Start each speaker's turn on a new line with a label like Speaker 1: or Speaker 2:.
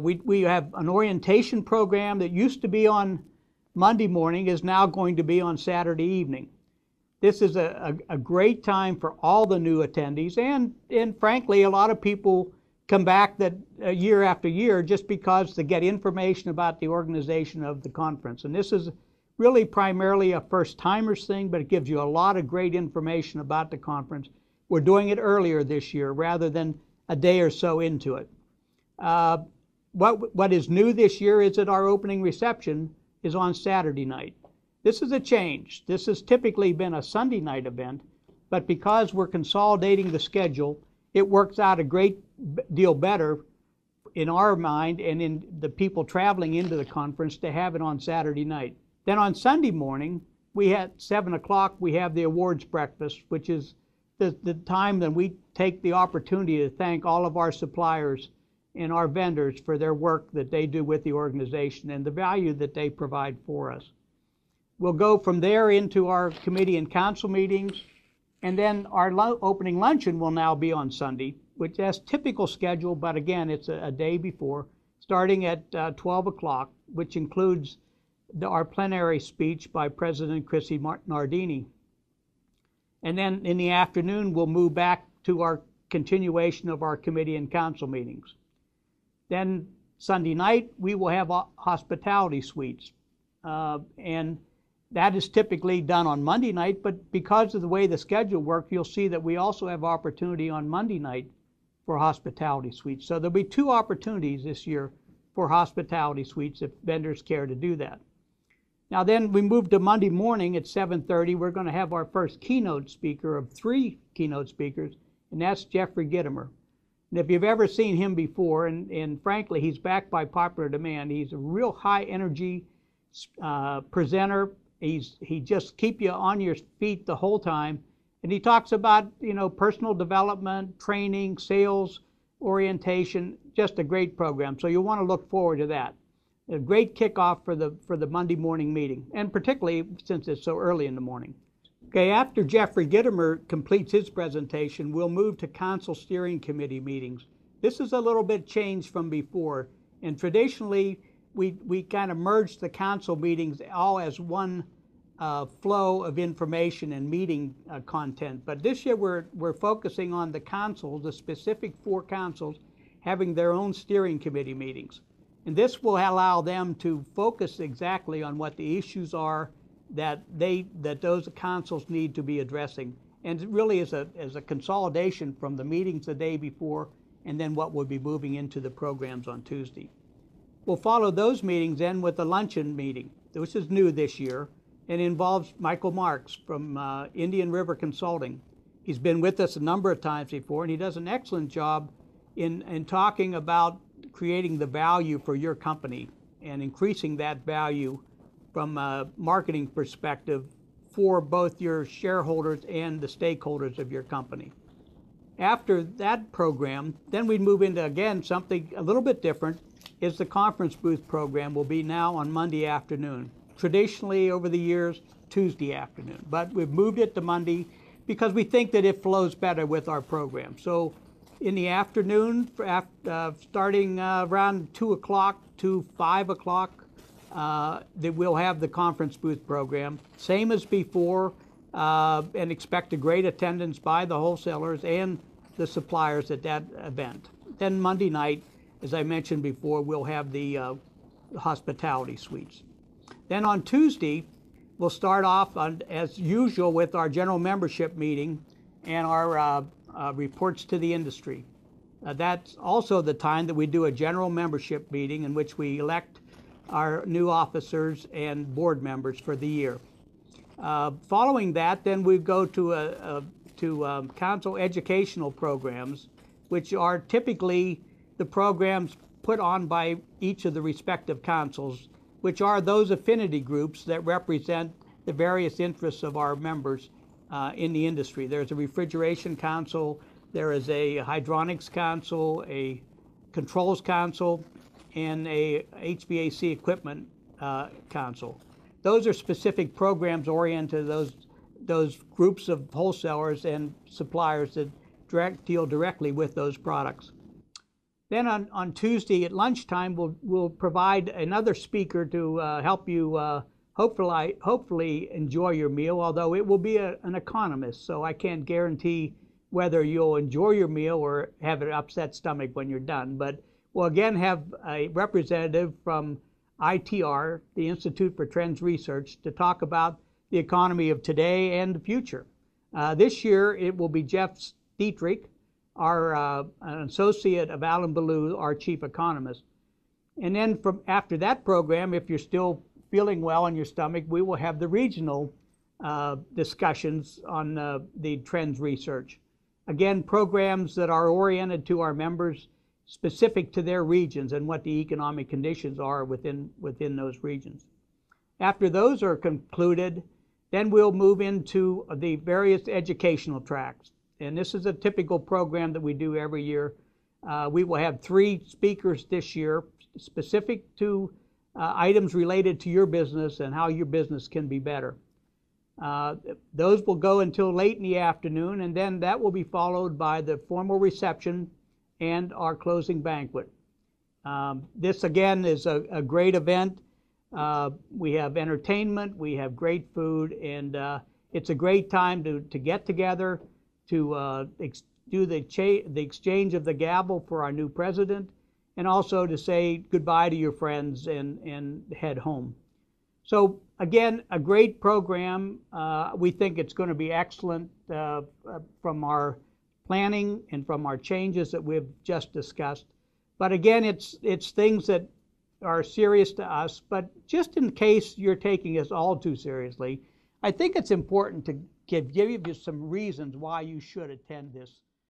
Speaker 1: We have an orientation program that used to be on Monday morning, is now going to be on Saturday evening. This is a great time for all the new attendees, and frankly, a lot of people come back that year after year just because to get information about the organization of the conference. And this is really primarily a first-timers thing, but it gives you a lot of great information about the conference. We're doing it earlier this year rather than a day or so into it. What is new this year is that our opening reception is on Saturday night. This is a change. This has typically been a Sunday night event, but because we're consolidating the schedule, it works out a great deal better in our mind and in the people traveling into the conference to have it on Saturday night. Then on Sunday morning, we at 7 o'clock, we have the awards breakfast, which is the time that we take the opportunity to thank all of our suppliers and our vendors for their work that they do with the organization and the value that they provide for us. We'll go from there into our committee and council meetings, and then our opening luncheon will now be on Sunday, which has typical schedule, but again, it's a day before, starting at 12 o'clock, which includes our plenary speech by President Chrissy Nardini. And then in the afternoon, we'll move back to our continuation of our committee and council meetings. Then Sunday night, we will have hospitality suites. And that is typically done on Monday night, but because of the way the schedule works, you'll see that we also have opportunity on Monday night for hospitality suites. So there'll be 2 opportunities this year for hospitality suites if vendors care to do that. Now then we move to Monday morning at 7:30. We're going to have our first keynote speaker of 3 keynote speakers, and that's Jeffrey Gitomer. And if you've ever seen him before, and frankly, he's backed by popular demand, he's a real high energy presenter. He just keep you on your feet the whole time. And he talks about, personal development, training, sales, orientation, just a great program. So you'll want to look forward to that. A great kickoff for the Monday morning meeting, and particularly since it's so early in the morning. Okay, after Jeffrey Gitomer completes his presentation, we'll move to Council Steering Committee meetings. This is a little bit changed from before, and traditionally we kind of merged the council meetings all as one flow of information and meeting content. But this year we're focusing on the councils, the specific 4 councils, having their own steering committee meetings. And this will allow them to focus exactly on what the issues are that those councils need to be addressing. And it really is a consolidation from the meetings the day before and then what we'll be moving into the programs on Tuesday. We'll follow those meetings then with the luncheon meeting, which is new this year, and involves Michael Marks from Indian River Consulting. He's been with us a number of times before, and he does an excellent job in talking about creating the value for your company and increasing that value from a marketing perspective for both your shareholders and the stakeholders of your company. After that program, then we move into, again, something a little bit different, is the conference booth program will be now on Monday afternoon. Traditionally, over the years, Tuesday afternoon. But we've moved it to Monday because we think that it flows better with our program. So in the afternoon, starting around 2 o'clock to 5 o'clock, that we'll have the conference booth program, same as before, and expect a great attendance by the wholesalers and the suppliers at that event. Then Monday night, as I mentioned before, we'll have the hospitality suites. Then on Tuesday, we'll start off as usual with our general membership meeting and our reports to the industry. That's also the time that we do a general membership meeting in which we elect our new officers and board members for the year. Following that, then we go to council educational programs, which are typically the programs put on by each of the respective councils, which are those affinity groups that represent the various interests of our members in the industry. There's a refrigeration council, there is a hydronics council, a controls council, and a HVAC equipment council. Those are specific programs oriented to those groups of wholesalers and suppliers that deal directly with those products. Then on Tuesday at lunchtime, we'll provide another speaker to help you hopefully enjoy your meal, although it will be an economist, so I can't guarantee whether you'll enjoy your meal or have an upset stomach when you're done. But we'll again have a representative from ITR, the Institute for Trends Research, to talk about the economy of today and the future. This year it will be Jeff Dietrich, an associate of Alan Ballou, our chief economist. And then after that program, if you're still feeling well in your stomach, we will have the regional discussions on the trends research. Again, programs that are oriented to our members, specific to their regions and what the economic conditions are within those regions. After those are concluded, then we'll move into the various educational tracks. And this is a typical program that we do every year. We will have 3 speakers this year specific to items related to your business and how your business can be better. Those will go until late in the afternoon, and then that will be followed by the formal reception and our closing banquet. This again is a great event. We have entertainment, we have great food, and it's a great time to get together, to do the exchange of the gavel for our new president, and also to say goodbye to your friends and head home. So again, a great program. We think it's going to be excellent from our planning and from our changes that we've just discussed. But again, it's things that are serious to us, but just in case you're taking us all too seriously, I think it's important to give you some reasons why you should attend this